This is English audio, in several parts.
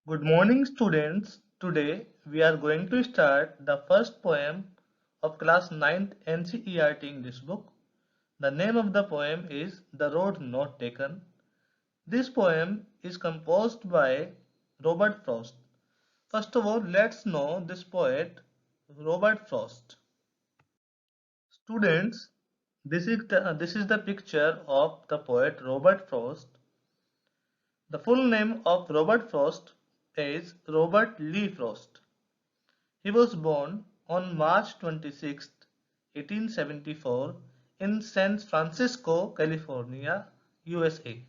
Good morning, students. Today we are going to start the first poem of class 9th NCERT English book. The name of the poem is The Road Not Taken. This poem is composed by Robert Frost. First of all, let's know this poet, Robert Frost. Students, this is the picture of the poet Robert Frost. The full name of Robert Frost is Robert Lee Frost. He was born on March 26, 1874 in San Francisco, California, USA.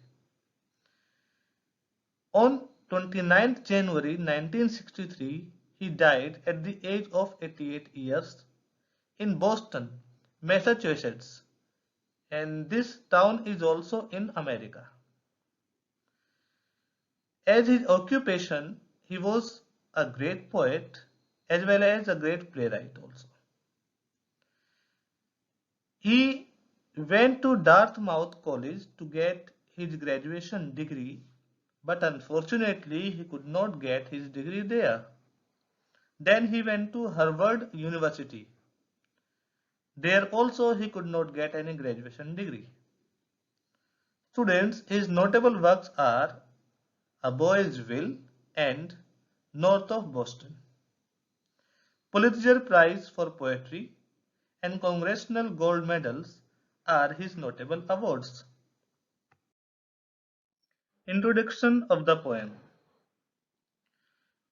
On 29th January 1963, he died at the age of 88 years in Boston, Massachusetts, and this town is also in America. As his occupation, he was a great poet as well as a great playwright also. He went to Dartmouth College to get his graduation degree, but unfortunately he could not get his degree there. Then he went to Harvard University. There also he could not get any graduation degree. Students, his notable works are A Boy's Will and North of Boston. Pulitzer Prize for Poetry and Congressional Gold Medals are his notable awards. Introduction of the poem.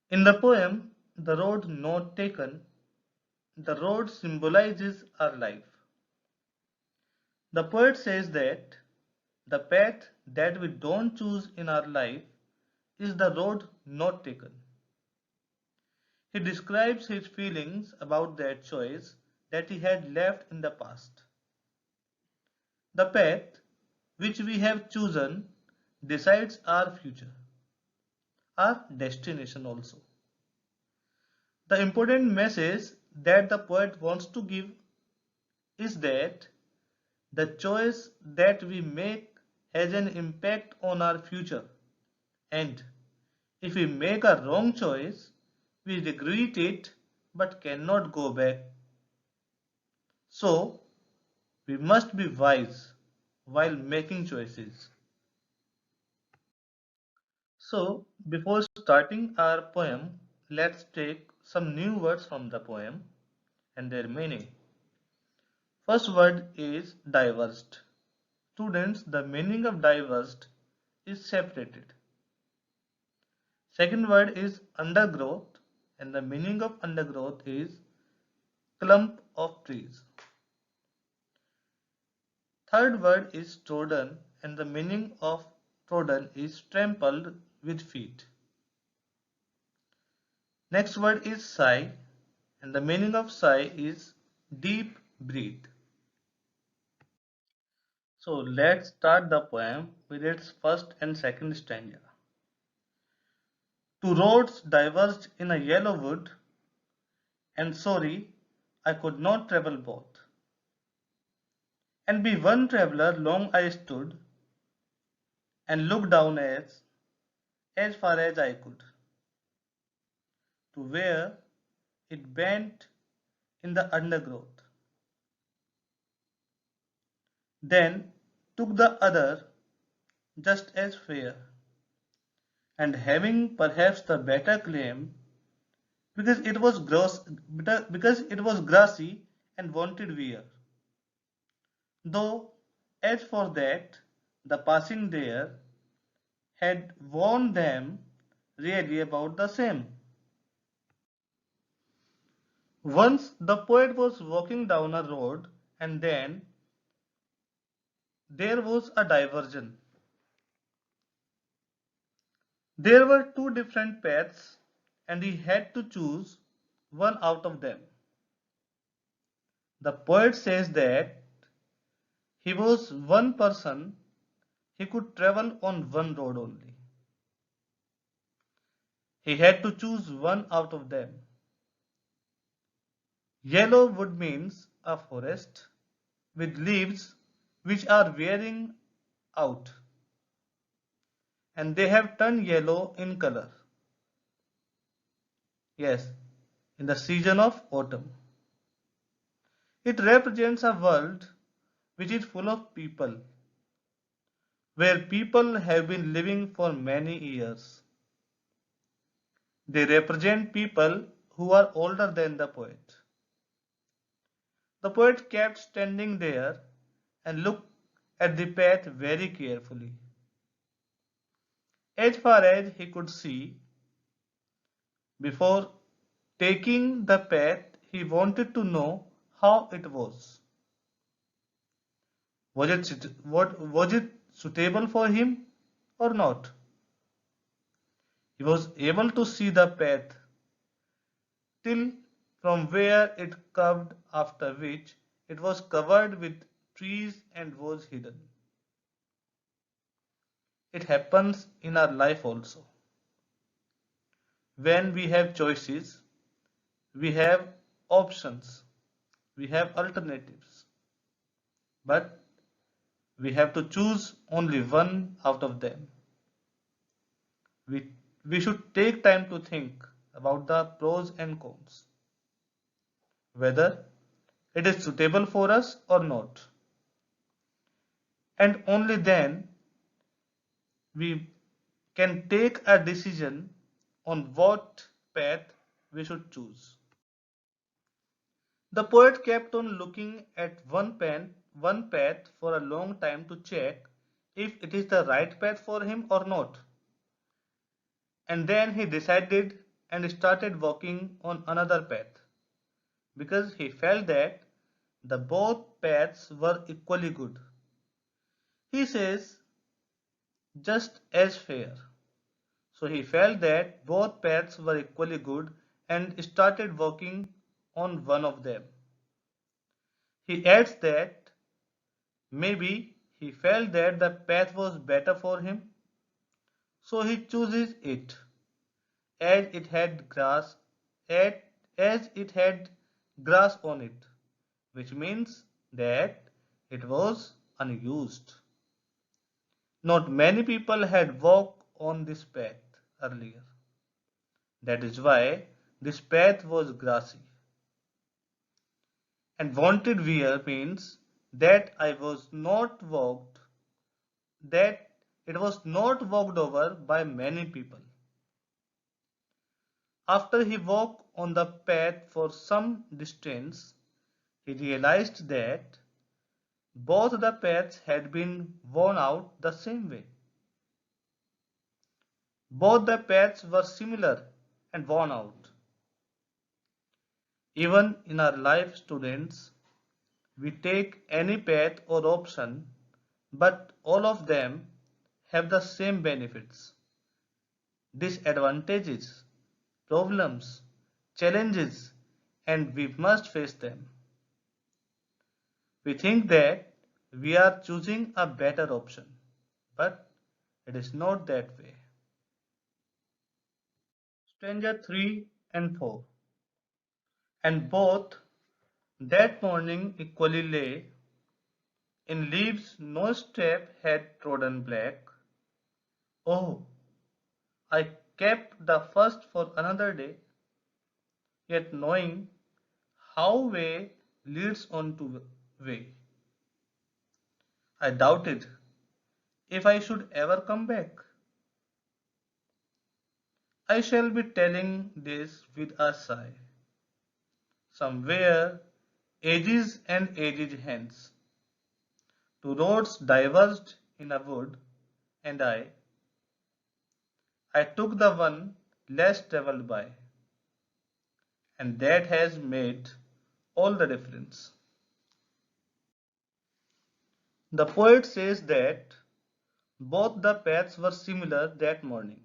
In the poem, The Road Not Taken, the road symbolizes our life. The poet says that the path that we don't choose in our life is the road not taken. He describes his feelings about that choice that he had left in the past. The path which we have chosen decides our future, our destination also. The important message that the poet wants to give is that the choice that we make has an impact on our future, and if we make a wrong choice, we regret it but cannot go back. So, we must be wise while making choices. So, before starting our poem, let's take some new words from the poem and their meaning. First word is diverged. Students, the meaning of diverged is separated. Second word is undergrowth, and the meaning of undergrowth is clump of trees. Third word is trodden, and the meaning of trodden is trampled with feet. Next word is sigh, and the meaning of sigh is deep breath. So let's start the poem with its first and second stanza. Two roads diverged in a yellow wood, and sorry, I could not travel both. And be one traveller long I stood, and looked down as far as I could, to where it bent in the undergrowth. Then took the other just as fair, and having perhaps the better claim, because it was grassy and wanted wear. Though as for that, the passing there had warned them really about the same. Once the poet was walking down a road, and then there was a diversion. There were two different paths, and he had to choose one out of them. The poet says that he was one person, he could travel on one road only. He had to choose one out of them. Yellow wood means a forest with leaves which are wearing out, and they have turned yellow in color. Yes, in the season of autumn. It represents a world which is full of people, where people have been living for many years. They represent people who are older than the poet. The poet kept standing there and looked at the path very carefully. As far as he could see, before taking the path, he wanted to know how it was. Was it suitable for him or not? He was able to see the path till from where it curved, after which it was covered with trees and was hidden. It happens in our life also. When we have choices, we have options, we have alternatives, but we have to choose only one out of them. We, we should take time to think about the pros and cons, whether it is suitable for us or not. And only then we can take a decision on what path we should choose. The poet kept on looking at one path for a long time to check if it is the right path for him or not. And then he decided and started walking on another path because he felt that the both paths were equally good. He says just as fair. So he felt that both paths were equally good and started working on one of them. He adds that maybe he felt that the path was better for him, so he chooses it as it had grass as it had grass on it, which means that it was unused. Not many people had walked on this path earlier. That is why this path was grassy. And wanted wear means that I was not walked, that it was not walked over by many people. After he walked on the path for some distance, he realized that both the paths had been worn out the same way. Both the paths were similar and worn out. Even in our life, students, we take any path or option, but all of them have the same benefits, disadvantages, problems, challenges, and we must face them. We think that we are choosing a better option, but it is not that way. Stranger 3 and 4. And both that morning equally lay in leaves no step had trodden black. Oh, I kept the first for another day, yet knowing how way leads on to way. I doubted if I should ever come back. I shall be telling this with a sigh. Somewhere, ages and ages hence, two roads diverged in a wood, and I took the one less travelled by, and that has made all the difference. The poet says that both the paths were similar that morning.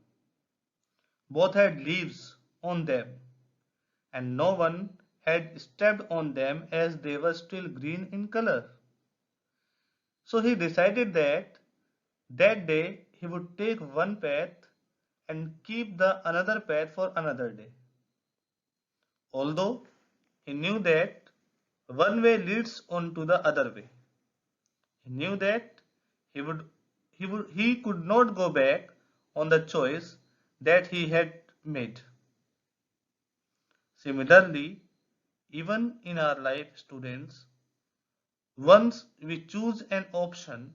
Both had leaves on them, and no one had stepped on them as they were still green in color. So he decided that that day he would take one path and keep the another path for another day. Although he knew that one way leads on to the other way. He knew that he would he could not go back on the choice that he had made. Similarly, even in our life, students, once we choose an option,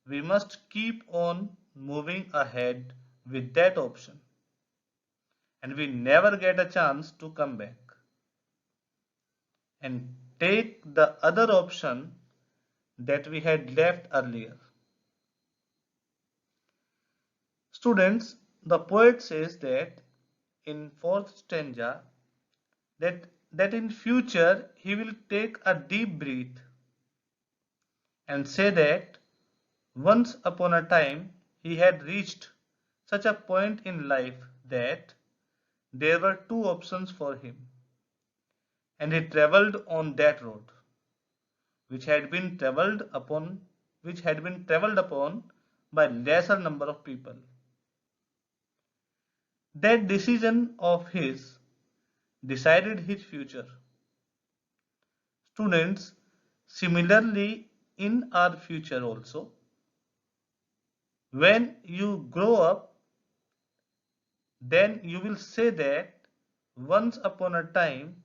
we must keep on moving ahead with that option, and we never get a chance to come back and take the other option that we had left earlier. Students, the poet says that in fourth stanza that in future he will take a deep breath and say that once upon a time he had reached such a point in life that there were two options for him, and he travelled on that road which had been travelled upon by lesser number of people. That decision of his decided his future. Students, similarly in our future also, when you grow up, then you will say that once upon a time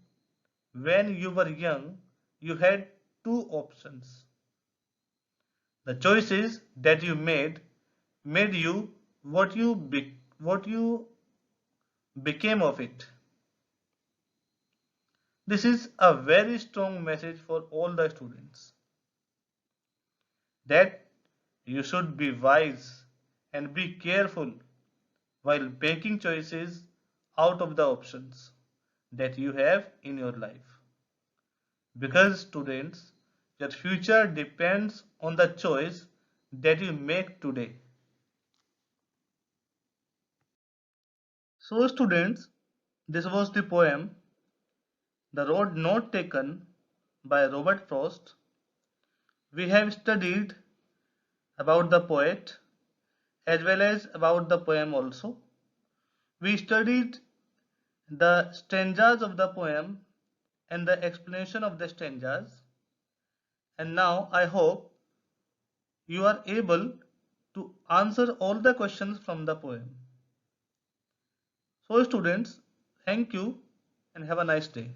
when you were young, you had two options. The choices that you made you what you became of it. This is a very strong message for all the students that you should be wise and be careful while making choices out of the options that you have in your life. Because students, your future depends on the choice that you make today. So students, this was the poem The Road Not Taken by Robert Frost. We have studied about the poet as well as about the poem also. We studied the stanzas of the poem and the explanation of the stanzas, and now I hope you are able to answer all the questions from the poem. So students, thank you and have a nice day.